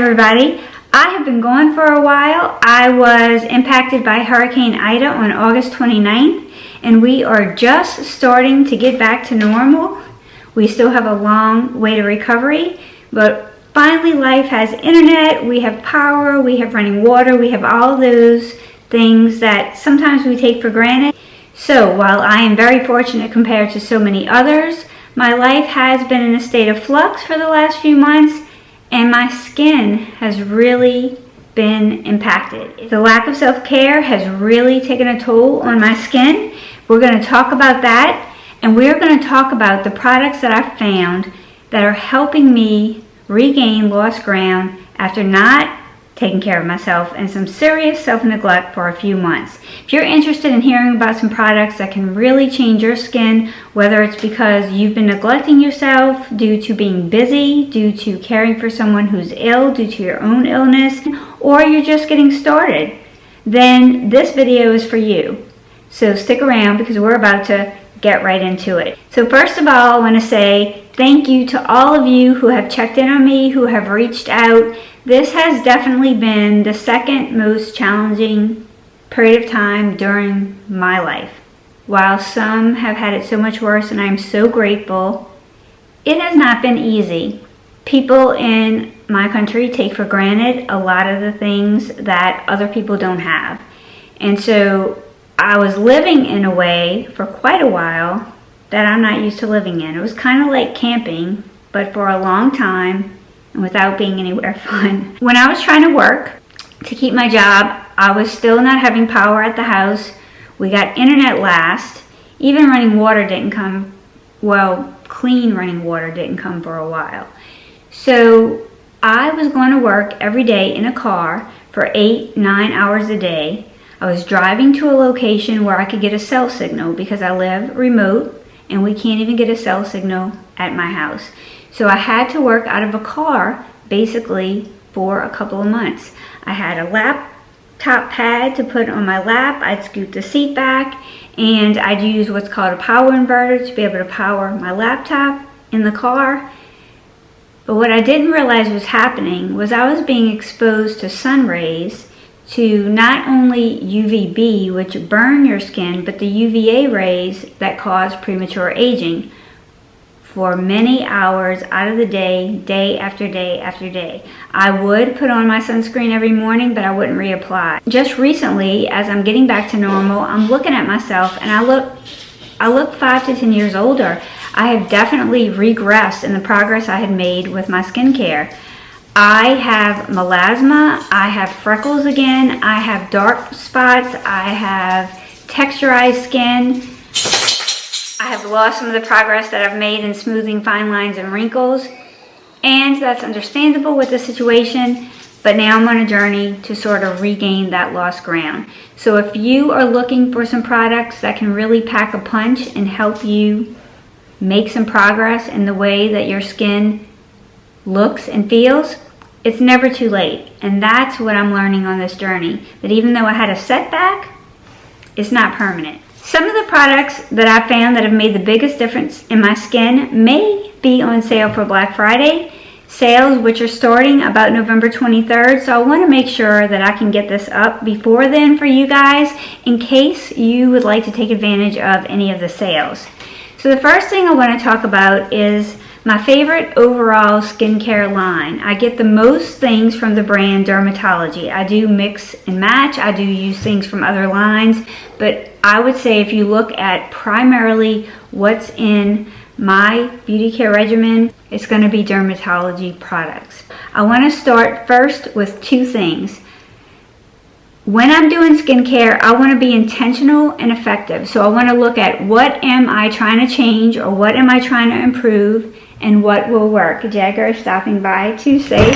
everybody. I have been gone for a while. I was impacted by Hurricane Ida on August 29th, and we are just starting to get back to normal. We still have a long way to recovery, but finally life has internet, we have power, we have running water, we have all those things that sometimes we take for granted. So while I am very fortunate compared to so many others, my life has been in a state of flux for the last few months, and my skin has really been impacted. The lack of self-care has really taken a toll on my skin. We're going to talk about that, and we're going to talk about the products that I found that are helping me regain lost ground after not taking care of myself and some serious self-neglect for a few months. If you're interested in hearing about some products that can really change your skin, whether it's because you've been neglecting yourself due to being busy, due to caring for someone who's ill, due to your own illness, or you're just getting started, then this video is for you. So stick around because we're about to get right into it. So first of all, I want to say thank you to all of you who have checked in on me, who have reached out. This has definitely been the second most challenging period of time during my life. While some have had it so much worse, and I'm so grateful, it has not been easy. People in my country take for granted a lot of the things that other people don't have. And so I was living in a way for quite a while that I'm not used to living in. It was kind of like camping, but for a long time and without being anywhere fun. When I was trying to work to keep my job, I was still not having power at the house. We got internet last. Even running water didn't come, well, clean running water didn't come for a while. So I was going to work every day in a car for 8-9 hours a day. I was driving to a location where I could get a cell signal because I live remote and we can't even get a cell signal at my house. So I had to work out of a car basically for a couple of months. I had a laptop pad to put on my lap. I'd scoot the seat back and I'd use what's called a power inverter to be able to power my laptop in the car. But what I didn't realize was happening was I was being exposed to sun rays, to not only UVB, which burn your skin, but the UVA rays that cause premature aging for many hours out of the day, day after day after day. I would put on my sunscreen every morning, but I wouldn't reapply. Just recently, as I'm getting back to normal, I'm looking at myself and I look 5 to 10 years older. I have definitely regressed in the progress I had made with my skincare. I have melasma, I have freckles again, I have dark spots, I have texturized skin. I have lost some of the progress that I've made in smoothing fine lines and wrinkles, and that's understandable with the situation, but now I'm on a journey to sort of regain that lost ground. So if you are looking for some products that can really pack a punch and help you make some progress in the way that your skin looks and feels, it's never too late. And that's what I'm learning on this journey, that even though I had a setback, it's not permanent. Some of the products that I've found that have made the biggest difference in my skin may be on sale for Black Friday sales, which are starting about November 23rd. So I want to make sure that I can get this up before then for you guys in case you would like to take advantage of any of the sales. So the first thing I want to talk about is my favorite overall skincare line. I get the most things from the brand Dermatology. I do mix and match. I do use things from other lines, but I would say if you look at primarily what's in my beauty care regimen, it's going to be Dermatology products. I want to start first with two things. When I'm doing skincare, I want to be intentional and effective. So I want to look at what am I trying to change or what am I trying to improve and what will work. Jagger is stopping by to say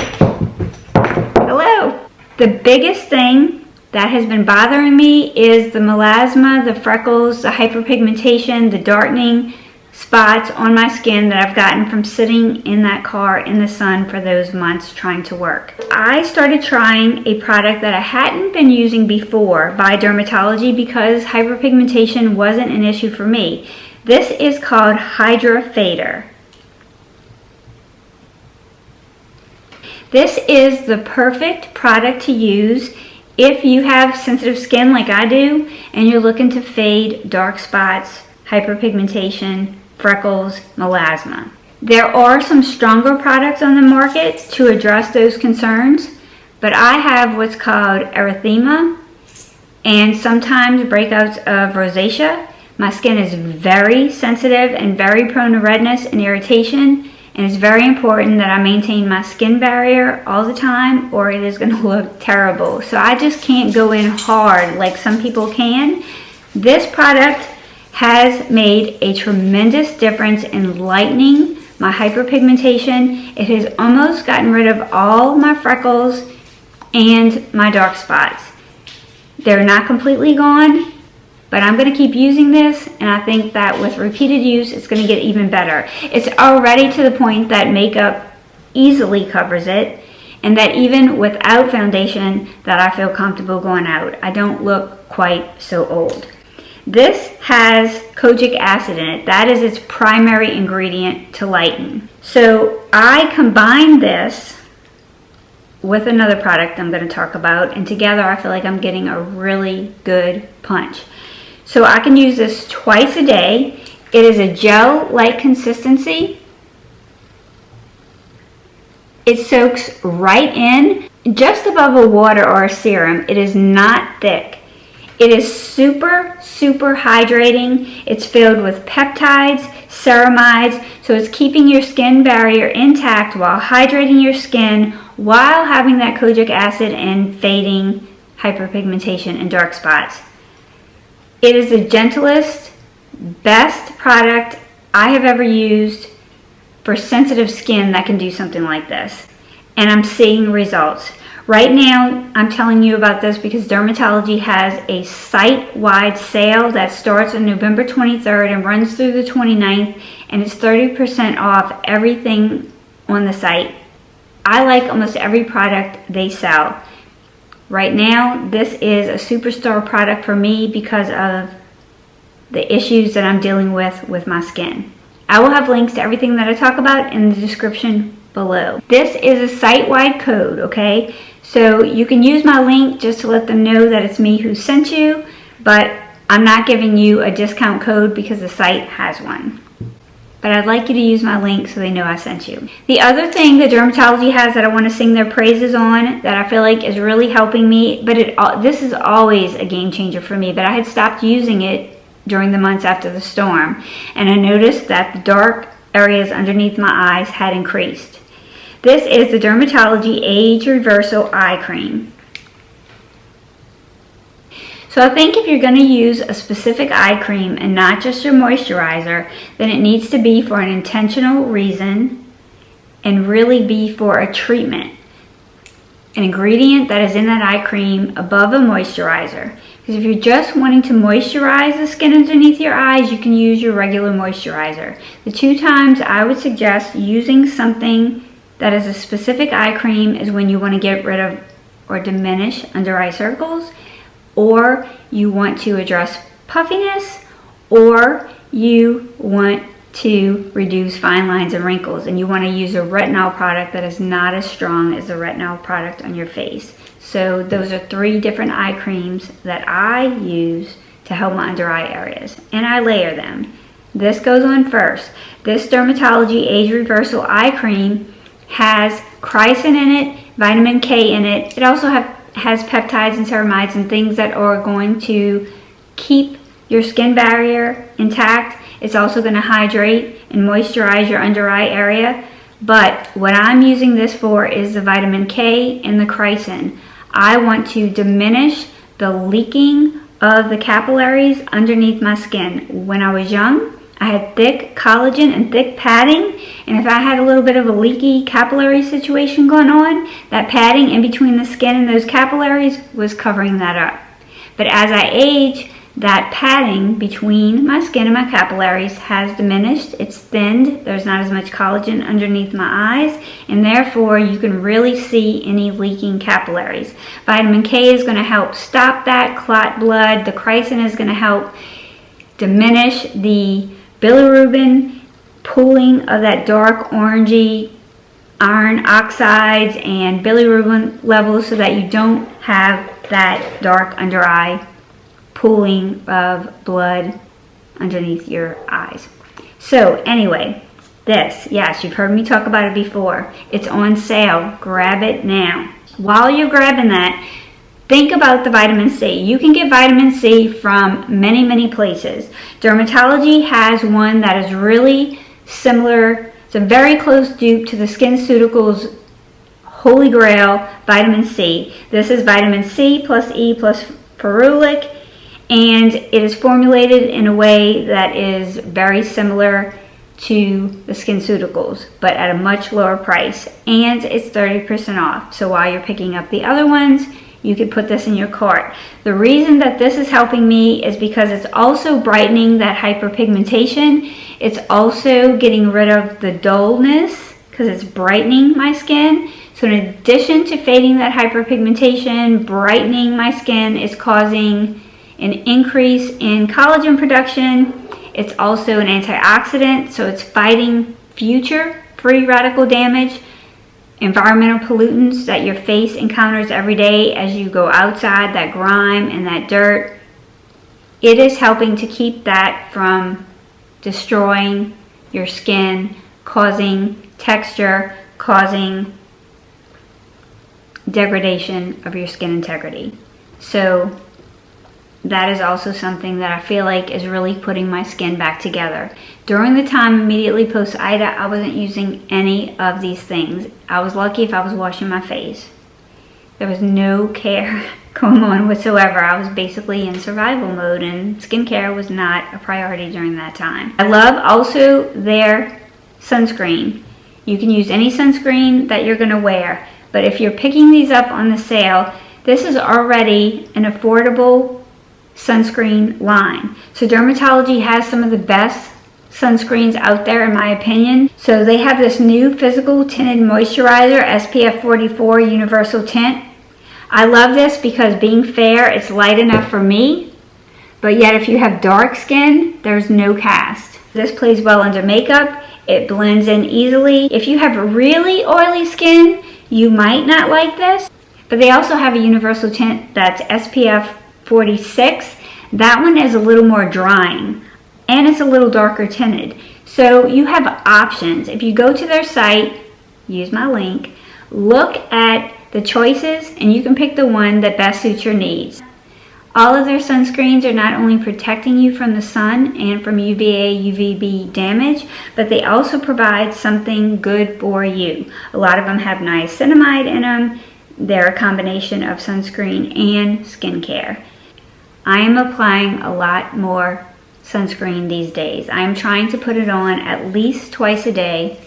hello. The biggest thing that has been bothering me is the melasma, the freckles, the hyperpigmentation, the darkening spots on my skin that I've gotten from sitting in that car in the sun for those months trying to work. I started trying a product that I hadn't been using before by Dermatology because hyperpigmentation wasn't an issue for me. This is called Hydra Fader. This is the perfect product to use if you have sensitive skin like I do and you're looking to fade dark spots, hyperpigmentation, freckles, melasma. There are some stronger products on the market to address those concerns, but I have what's called erythema and sometimes breakouts of rosacea. My skin is very sensitive and very prone to redness and irritation, and it's very important that I maintain my skin barrier all the time or it is going to look terrible. So I just can't go in hard like some people can. This product has made a tremendous difference in lightening my hyperpigmentation. It has almost gotten rid of all my freckles and my dark spots. They're not completely gone, but I'm going to keep using this, and I think that with repeated use, it's going to get even better. It's already to the point that makeup easily covers it, and that even without foundation, that I feel comfortable going out. I don't look quite so old. This has kojic acid in it. That is its primary ingredient to lighten. So I combine this with another product I'm going to talk about, and together I feel like I'm getting a really good punch. So I can use this twice a day. It is a gel-like consistency. It soaks right in, just above a water or a serum. It is not thick. It is super, super hydrating. It's filled with peptides, ceramides, so it's keeping your skin barrier intact while hydrating your skin, while having that kojic acid and fading hyperpigmentation and dark spots. It is the gentlest, best product I have ever used for sensitive skin that can do something like this. And I'm seeing results. Right now, I'm telling you about this because Dermatology has a site-wide sale that starts on November 23rd and runs through the 29th, and it's 30% off everything on the site. I like almost every product they sell. Right now, this is a superstar product for me because of the issues that I'm dealing with my skin. I will have links to everything that I talk about in the description below. This is a site-wide code, okay? So you can use my link just to let them know that it's me who sent you, but I'm not giving you a discount code because the site has one. But I'd like you to use my link so they know I sent you. The other thing that Dermatology has that I want to sing their praises on that I feel like is really helping me, but this is always a game changer for me, but I had stopped using it during the months after the storm, and I noticed that the dark areas underneath my eyes had increased. This is the Dermatology Age Reversal Eye Cream. So I think if you're going to use a specific eye cream and not just your moisturizer, then it needs to be for an intentional reason and really be for a treatment. An ingredient that is in that eye cream above a moisturizer. Because if you're just wanting to moisturize the skin underneath your eyes, you can use your regular moisturizer. The two times I would suggest using something that is a specific eye cream is when you want to get rid of or diminish under eye circles, or you want to address puffiness, or you want to reduce fine lines and wrinkles, and you want to use a retinol product that is not as strong as the retinol product on your face. So those are 3 different eye creams that I use to help my under eye areas, and I layer them. This goes on first. This Dermatology Age Reversal Eye Cream has chrysin in it, vitamin K in it. It also has peptides and ceramides and things that are going to keep your skin barrier intact. It's also going to hydrate and moisturize your under eye area. But what I'm using this for is the vitamin K and the chrysin. I want to diminish the leaking of the capillaries underneath my skin. When I was young, I had thick collagen and thick padding, and if I had a little bit of a leaky capillary situation going on, that padding in between the skin and those capillaries was covering that up. But as I age, that padding between my skin and my capillaries has diminished. It's thinned. There's not as much collagen underneath my eyes, and therefore you can really see any leaking capillaries. Vitamin K is going to help stop that clot blood. The chrysin is going to help diminish the bilirubin pooling of that dark orangey iron oxides and bilirubin levels so that you don't have that dark under eye pooling of blood underneath your eyes. So anyway, this, yes, you've heard me talk about it before. It's on sale. Grab it now. While you're grabbing that, think about the vitamin C. You can get vitamin C from many, many places. Dermatology has one that is really similar. It's a very close dupe to the SkinCeuticals Holy Grail vitamin C. This is vitamin C plus E plus ferulic, and it is formulated in a way that is very similar to the SkinCeuticals, but at a much lower price, and it's 30% off. So while you're picking up the other ones, you could put this in your cart. The reason that this is helping me is because it's also brightening that hyperpigmentation. It's also getting rid of the dullness because it's brightening my skin. So in addition to fading that hyperpigmentation, brightening my skin is causing an increase in collagen production. It's also an antioxidant, so it's fighting future free radical damage, environmental pollutants that your face encounters every day as you go outside, that grime and that dirt. It is helping to keep that from destroying your skin, causing texture, causing degradation of your skin integrity. So that is also something that I feel like is really putting my skin back together. During the time immediately post Ida, I wasn't using any of these things. I was lucky if I was washing my face. There was no care going on whatsoever. I was basically in survival mode, and skincare was not a priority during that time. I love also their sunscreen. You can use any sunscreen that you're gonna wear, but if you're picking these up on the sale, this is already an affordable sunscreen line. So Dermatology has some of the best sunscreens out there in my opinion. So they have this new physical tinted moisturizer, SPF 44 universal tint. I love this because being fair, it's light enough for me, but yet if you have dark skin, there's no cast. This plays well under makeup. It blends in easily. If you have really oily skin, you might not like this, but they also have a universal tint that's SPF 46. That one is a little more drying and it's a little darker tinted. So you have options. If you go to their site, use my link, look at the choices and you can pick the one that best suits your needs. All of their sunscreens are not only protecting you from the sun and from UVA, UVB damage, but they also provide something good for you. A lot of them have niacinamide in them. They're a combination of sunscreen and skincare. I am applying a lot more sunscreen these days. I am trying to put it on at least twice a day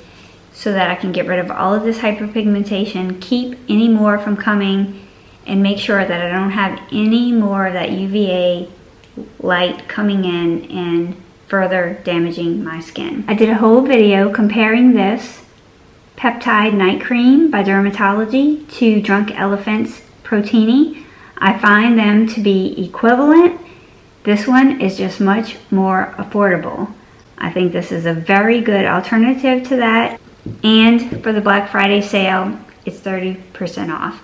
so that I can get rid of all of this hyperpigmentation, keep any more from coming, and make sure that I don't have any more of that UVA light coming in and further damaging my skin. I did a whole video comparing this Peptide Night Cream by Dermatology to Drunk Elephant's Protini. I find them to be equivalent. This one is just much more affordable. I think this is a very good alternative to that. And for the Black Friday sale, it's 30% off.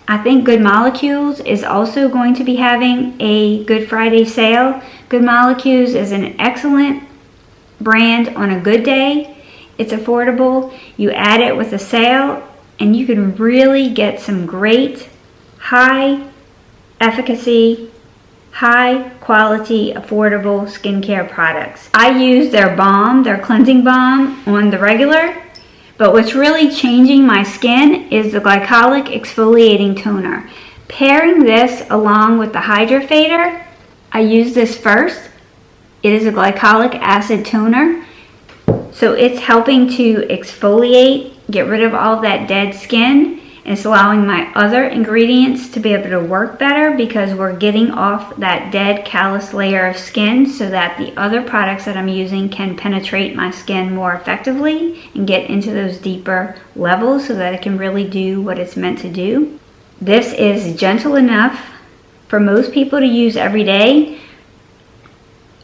I think Good Molecules is also going to be having a Good Friday sale. Good Molecules is an excellent brand on a good day. It's affordable. You add it with a sale and you can really get some great high efficacy, high quality, affordable skincare products. I use their balm, their cleansing balm on the regular, but what's really changing my skin is the Glycolic Exfoliating Toner. Pairing this along with the Hydra Fader, I use this first. It is a glycolic acid toner, so it's helping to exfoliate, get rid of all that dead skin. It's allowing my other ingredients to be able to work better because we're getting off that dead callus layer of skin so that the other products that I'm using can penetrate my skin more effectively and get into those deeper levels so that it can really do what it's meant to do. This is gentle enough for most people to use every day.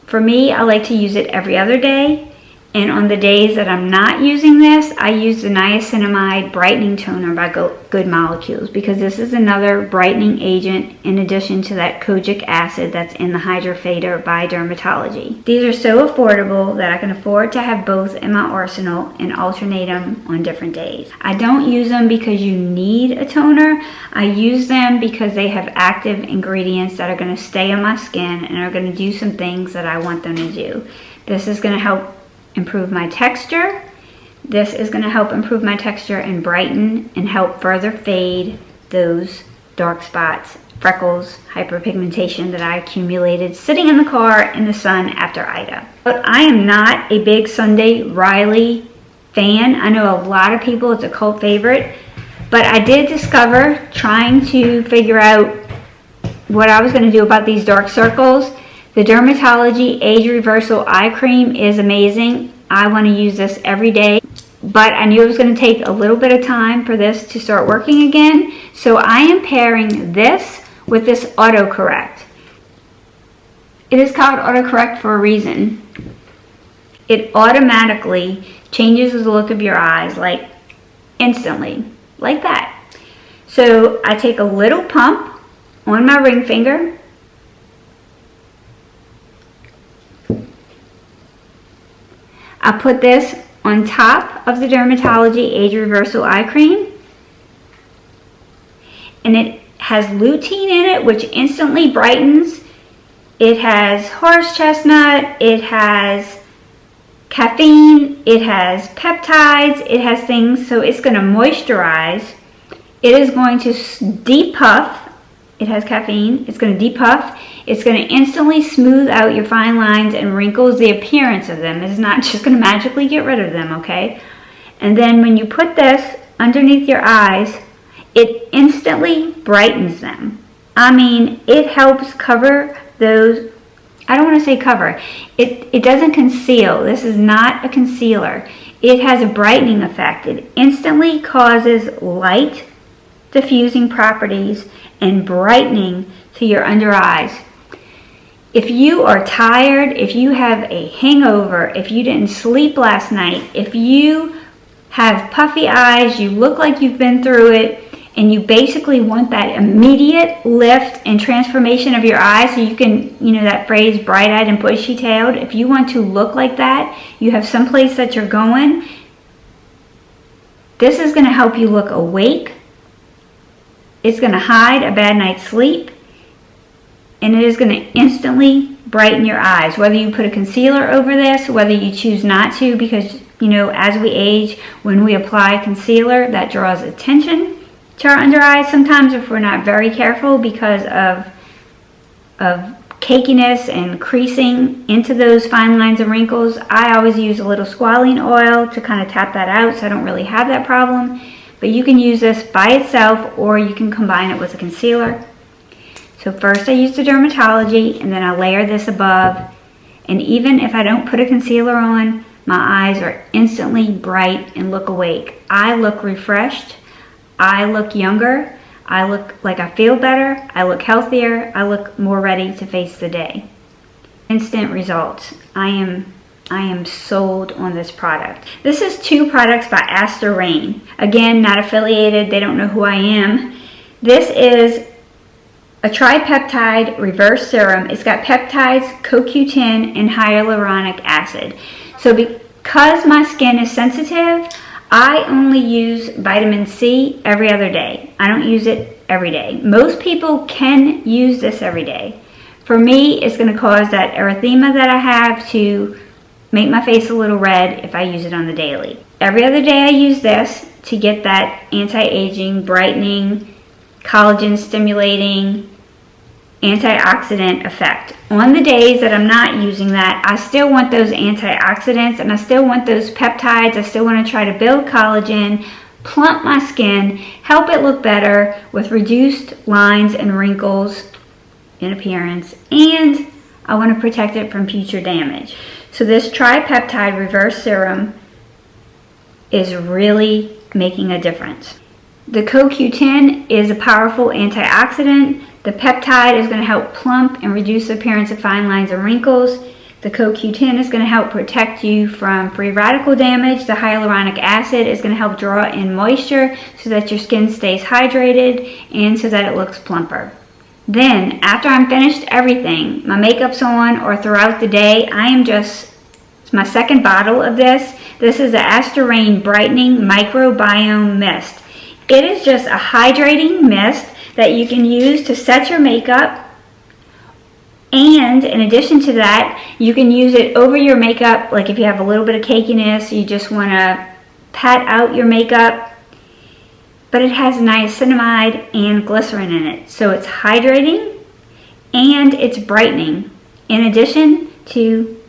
For me, I like to use it every other day, And on the days that I'm not using this, I use the Niacinamide Brightening Toner by Good Molecules, because this is another brightening agent in addition to that kojic acid that's in the Hydra Fader by Dermatology. These are so affordable that I can afford to have both in my arsenal and alternate them on different days. I don't use them because you need a toner. I use them because they have active ingredients that are going to stay on my skin and are going to do some things that I want them to do. This is going to help improve my texture. This is going to help improve my texture and brighten and help further fade those dark spots, freckles, hyperpigmentation that I accumulated sitting in the car in the sun after Ida. But I am not a big Sunday Riley fan. I know a lot of people, it's a cult favorite, but I did discover, trying to figure out what I was going to do about these dark circles, the Dermatology Age Reversal Eye Cream is amazing. I want to use this every day, but I knew it was going to take a little bit of time for this to start working again. So I am pairing this with this autocorrect. It is called autocorrect for a reason. It automatically changes the look of your eyes, like instantly, like that. So I take a little pump on my ring finger. I put this on top of the Dermatology Age Reversal Eye Cream, and it has lutein in it, which instantly brightens. It has horse chestnut, it has caffeine, it has peptides, it has things, so it's going to moisturize. It is going to depuff. It has caffeine. It's going to depuff. It's going to instantly smooth out your fine lines and wrinkles, the appearance of them. It's not just going to magically get rid of them, okay? And then when you put this underneath your eyes, it instantly brightens them. I mean, it helps cover those, I don't want to say cover. It doesn't conceal. This is not a concealer. It has a brightening effect. It instantly causes light diffusing properties and brightening to your under eyes. If you are tired, if you have a hangover, if you didn't sleep last night, if you have puffy eyes, you look like you've been through it, and you basically want that immediate lift and transformation of your eyes so you can, you know, that phrase, bright-eyed and bushy-tailed, if you want to look like that, you have someplace that you're going, this is going to help you look awake. It's going to hide a bad night's sleep, and it is going to instantly brighten your eyes. Whether you put a concealer over this, whether you choose not to, because, you know, as we age, when we apply concealer, that draws attention to our under eyes sometimes if we're not very careful because of cakiness and creasing into those fine lines and wrinkles. I always use a little squalene oil to kind of tap that out so I don't really have that problem. But you can use this by itself or you can combine it with a concealer. So first I use the Dermatology and then I layer this above. And even if I don't put a concealer on, my eyes are instantly bright and look awake. I look refreshed. I look younger. I look like I feel better. I look healthier. I look more ready to face the day. Instant results. I am sold on this product. This is two products by Asterene. Again, not affiliated. They don't know who I am. This is a tripeptide reverse serum. It's got peptides, CoQ10, and hyaluronic acid. So because my skin is sensitive, I only use vitamin C every other day. I don't use it every day. Most people can use this every day. For me, it's going to cause that erythema that I have to make my face a little red if I use it on the daily. Every other day I use this to get that anti-aging, brightening, collagen stimulating, antioxidant effect. On the days that I'm not using that, I still want those antioxidants and I still want those peptides. I still want to try to build collagen, plump my skin, help it look better with reduced lines and wrinkles in appearance, and I want to protect it from future damage. So this tripeptide reverse serum is really making a difference. The CoQ10 is a powerful antioxidant. The peptide is going to help plump and reduce the appearance of fine lines and wrinkles. The CoQ10 is going to help protect you from free radical damage. The hyaluronic acid is going to help draw in moisture so that your skin stays hydrated and so that it looks plumper. Then, after I'm finished everything, my makeup's on or throughout the day, it's my second bottle of this. This is the Asterene Brightening Microbiome Mist. It is just a hydrating mist that you can use to set your makeup. And in addition to that, you can use it over your makeup, like if you have a little bit of cakiness, you just want to pat out your makeup. But it has niacinamide and glycerin in it. So it's hydrating and it's brightening, in addition to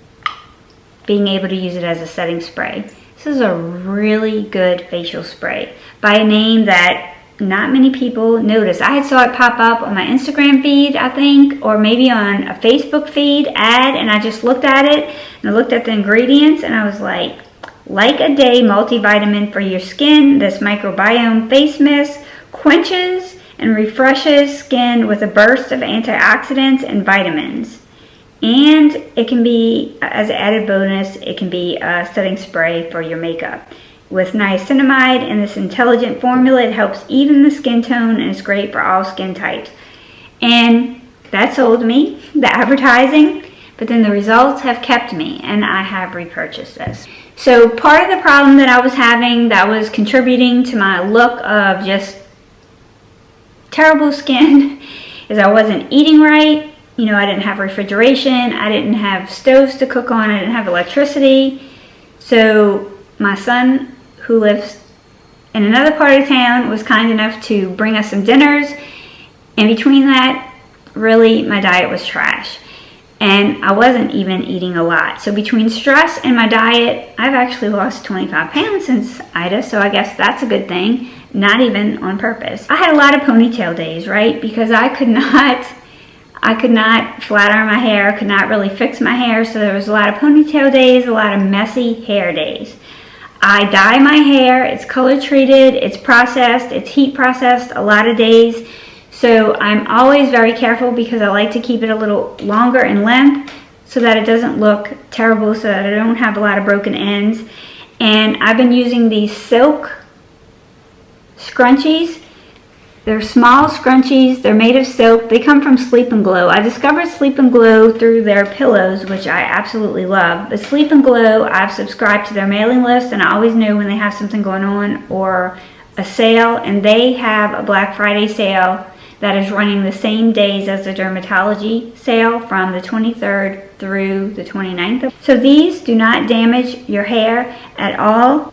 being able to use it as a setting spray. This is a really good facial spray by a name that not many people notice. I had saw it pop up on my Instagram feed, I think, or maybe on a Facebook feed ad, and I just looked at it and I looked at the ingredients and I was like a day multivitamin for your skin. This microbiome face mist quenches and refreshes skin with a burst of antioxidants and vitamins. And it can be, as an added bonus, it can be a setting spray for your makeup. With niacinamide in this intelligent formula, it helps even the skin tone and it's great for all skin types. And that sold me, the advertising, but then the results have kept me and I have repurchased this. So part of the problem that I was having that was contributing to my look of just terrible skin is I wasn't eating right. You know, I didn't have refrigeration, I didn't have stoves to cook on, I didn't have electricity. So my son, who lives in another part of town, was kind enough to bring us some dinners. And between that, really, my diet was trash. And I wasn't even eating a lot. So between stress and my diet, I've actually lost 25 pounds since Ida, so I guess that's a good thing, not even on purpose. I had a lot of ponytail days, right? Because I could not flat iron my hair, could not really fix my hair, so there was a lot of ponytail days, a lot of messy hair days. I dye my hair, it's color treated, it's processed, it's heat processed a lot of days. So I'm always very careful because I like to keep it a little longer in length so that it doesn't look terrible, so that I don't have a lot of broken ends. And I've been using these silk scrunchies. They're small scrunchies, they're made of silk, they come from Sleep and Glow. I discovered Sleep and Glow through their pillows, which I absolutely love. But Sleep and Glow, I've subscribed to their mailing list and I always know when they have something going on or a sale, and they have a Black Friday sale that is running the same days as the Dermatology sale from the 23rd through the 29th. So these do not damage your hair at all.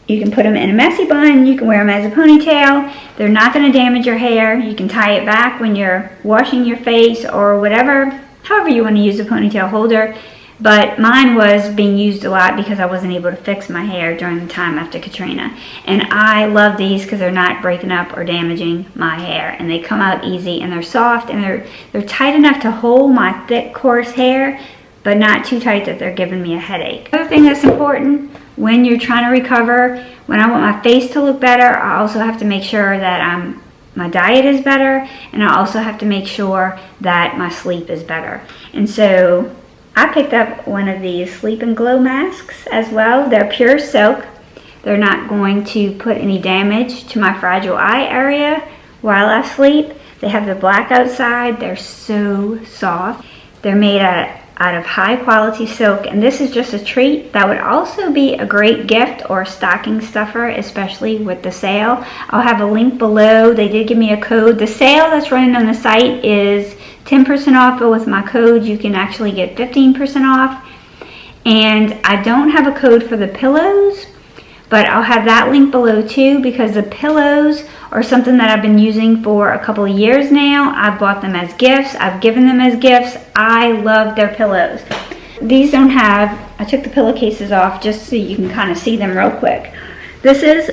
You can put them in a messy bun, you can wear them as a ponytail. They're not going to damage your hair. You can tie it back when you're washing your face or whatever, however you want to use a ponytail holder. But mine was being used a lot because I wasn't able to fix my hair during the time after Katrina. And I love these because they're not breaking up or damaging my hair. And they come out easy and they're soft and they're tight enough to hold my thick, coarse hair, but not too tight that they're giving me a headache. Another thing that's important when you're trying to recover, when I want my face to look better, I also have to make sure that my diet is better, and I also have to make sure that my sleep is better. And so I picked up one of these Sleep and Glow masks as well. They're pure silk. They're not going to put any damage to my fragile eye area while I sleep. They have the black outside. They're so soft. They're made out of high quality silk, and this is just a treat. That would also be a great gift or stocking stuffer, especially with the sale. I'll have a link below. They did give me a code. The sale that's running on the site is 10% off, but with my code you can actually get 15% off. And I don't have a code for the pillows, but I'll have that link below too, because the pillows are something that I've been using for a couple of years now. I've bought them as gifts. I've given them as gifts. I love their pillows. These don't have, I took the pillowcases off just so you can kind of see them real quick. This has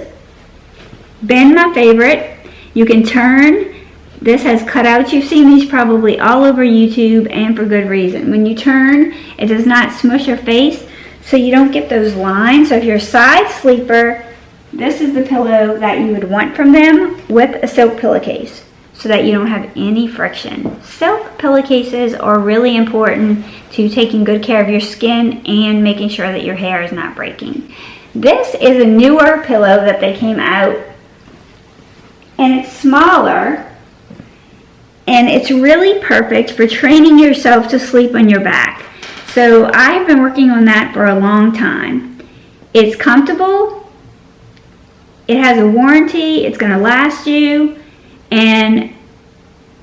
been my favorite. You can turn. This has cutouts. You've seen these probably all over YouTube, and for good reason. When you turn, it does not smush your face, so you don't get those lines. So if you're a side sleeper, this is the pillow that you would want from them with a silk pillowcase. so that you don't have any friction. Silk pillowcases are really important to taking good care of your skin and making sure that your hair is not breaking. This is a newer pillow that they came out, and it's smaller, and it's really perfect for training yourself to sleep on your back. So I have been working on that for a long time. It's comfortable, it has a warranty, it's going to last you, and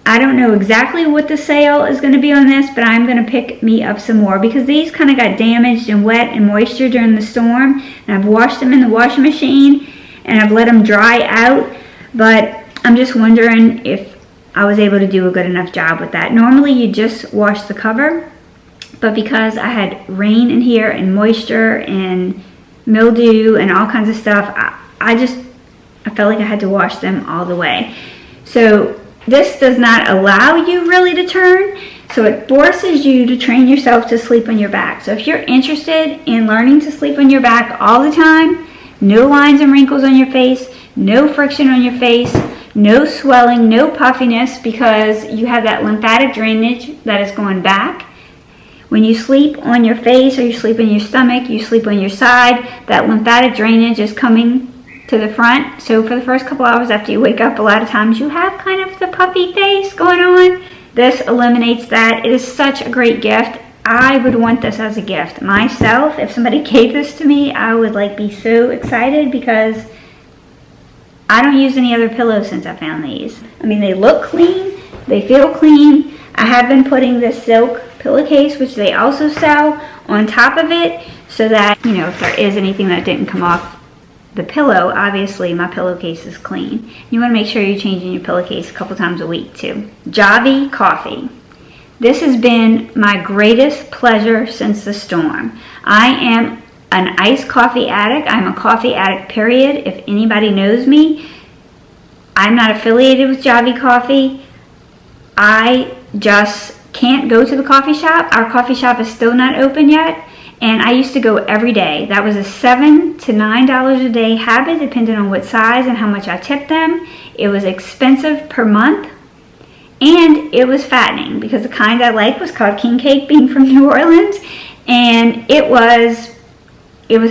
I don't know exactly what the sale is going to be on this, but I'm going to pick me up some more because these kind of got damaged and wet and moisture during the storm, and I've washed them in the washing machine and I've let them dry out, but I'm just wondering if I was able to do a good enough job with that. Normally you just wash the cover, but because I had rain in here and moisture and mildew and all kinds of stuff, I felt like I had to wash them all the way. So this does not allow you really to turn, so it forces you to train yourself to sleep on your back. So if you're interested in learning to sleep on your back all the time, no lines and wrinkles on your face, no friction on your face, no swelling, no puffiness, because you have that lymphatic drainage that is going back. When you sleep on your face or you sleep on your stomach, you sleep on your side, that lymphatic drainage is coming to the front. So for the first couple hours after you wake up, a lot of times you have kind of the puffy face going on. This eliminates that. It is such a great gift. I would want this as a gift myself. If somebody gave this to me, I would be so excited because I don't use any other pillows since I found these. I mean, they look clean, they feel clean. I have been putting this silk pillowcase, which they also sell, on top of it so that, you know, if there is anything that didn't come off the pillow, obviously my pillowcase is clean. You want to make sure you're changing your pillowcase a couple times a week too. Javy coffee. This has been my greatest pleasure since the storm. I am an iced coffee addict. I'm a coffee addict, period. If anybody knows me, I'm not affiliated with Javy Coffee. I just can't go to the coffee shop. Our coffee shop is still not open yet, and I used to go every day. That was a $7 to $9 a day habit, depending on what size and how much I tipped them. It was expensive per month, and it was fattening because the kind I like was called King Cake, being from New Orleans, and it was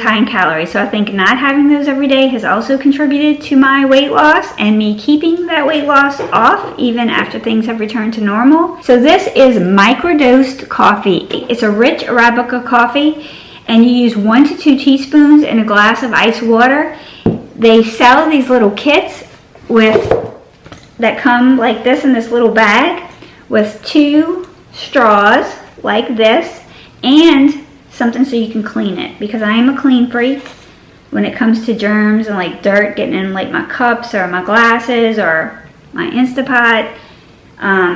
high in calories. So I think not having those every day has also contributed to my weight loss and me keeping that weight loss off even after things have returned to normal. So this is microdosed coffee. It's a rich Arabica coffee, and you use 1 to 2 teaspoons in a glass of ice water. They sell these little kits that come like this in this little bag with 2 straws like this and something so you can clean it, because I am a clean freak when it comes to germs and dirt getting in my cups or my glasses or my Instapot.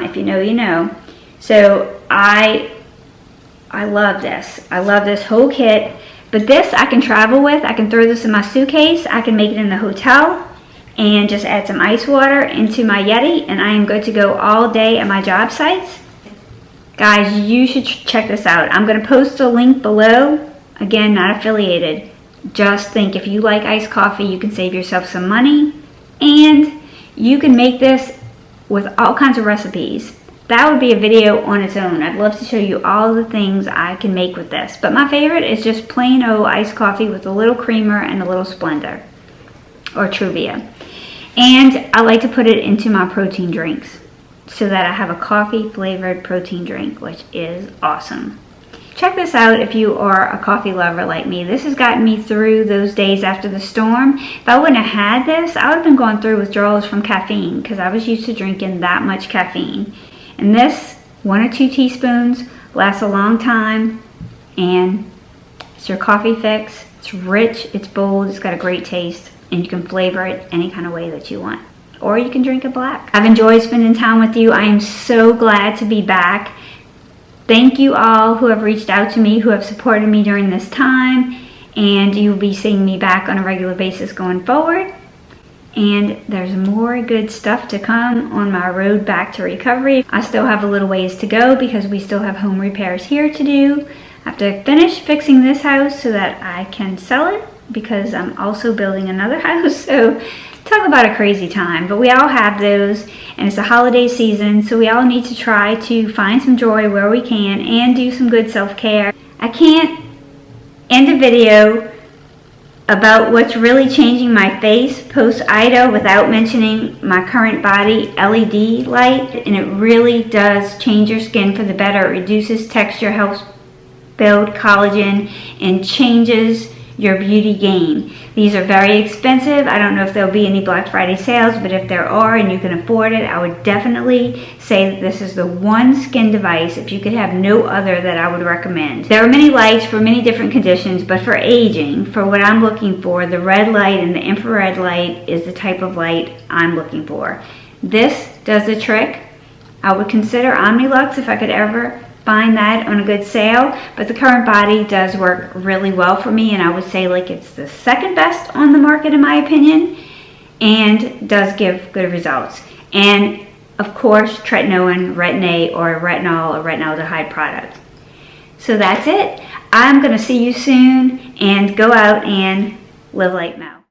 If you know, you know. So I love this. I love this whole kit. But this I can travel with. I can throw this in my suitcase. I can make it in the hotel and just add some ice water into my Yeti, and I am good to go all day at my job sites. Guys, you should check this out. I'm going to post a link below. Again, not affiliated. Just think, if you like iced coffee, you can save yourself some money. And you can make this with all kinds of recipes. That would be a video on its own. I'd love to show you all the things I can make with this. But my favorite is just plain old iced coffee with a little creamer and a little Splenda or Truvia. And I like to put it into my protein drinks, so that I have a coffee flavored protein drink, which is awesome. Check this out if you are a coffee lover like me. This has gotten me through those days after the storm. If I wouldn't have had this, I would have been going through withdrawals from caffeine because I was used to drinking that much caffeine. And this, 1 or 2 teaspoons, lasts a long time, and it's your coffee fix. It's rich, it's bold, it's got a great taste, and you can flavor it any kind of way that you want. Or you can drink it black. I've enjoyed spending time with you. I am so glad to be back. Thank you all who have reached out to me, who have supported me during this time, and you'll be seeing me back on a regular basis going forward. And there's more good stuff to come on my road back to recovery. I still have a little ways to go because we still have home repairs here to do. I have to finish fixing this house so that I can sell it, because I'm also building another house. So talk about a crazy time, but we all have those, and it's the holiday season, so we all need to try to find some joy where we can and do some good self-care. I can't end a video about what's really changing my face post-Ida without mentioning my current body LED light, and it really does change your skin for the better. It reduces texture, helps build collagen, and changes your beauty game. These are very expensive. I don't know if there'll be any Black Friday sales, but if there are and you can afford it, I would definitely say that this is the one skin device, if you could have no other, that I would recommend. There are many lights for many different conditions, but for aging, for what I'm looking for, the red light and the infrared light is the type of light I'm looking for. This does the trick. I would consider Omnilux if I could ever find that on a good sale, but the current body does work really well for me, and I would say like it's the second best on the market in my opinion, and does give good results. And of course, tretinoin, retin-A, or retinol or retinaldehyde product. So that's it. I'm going to see you soon, and go out and live light now.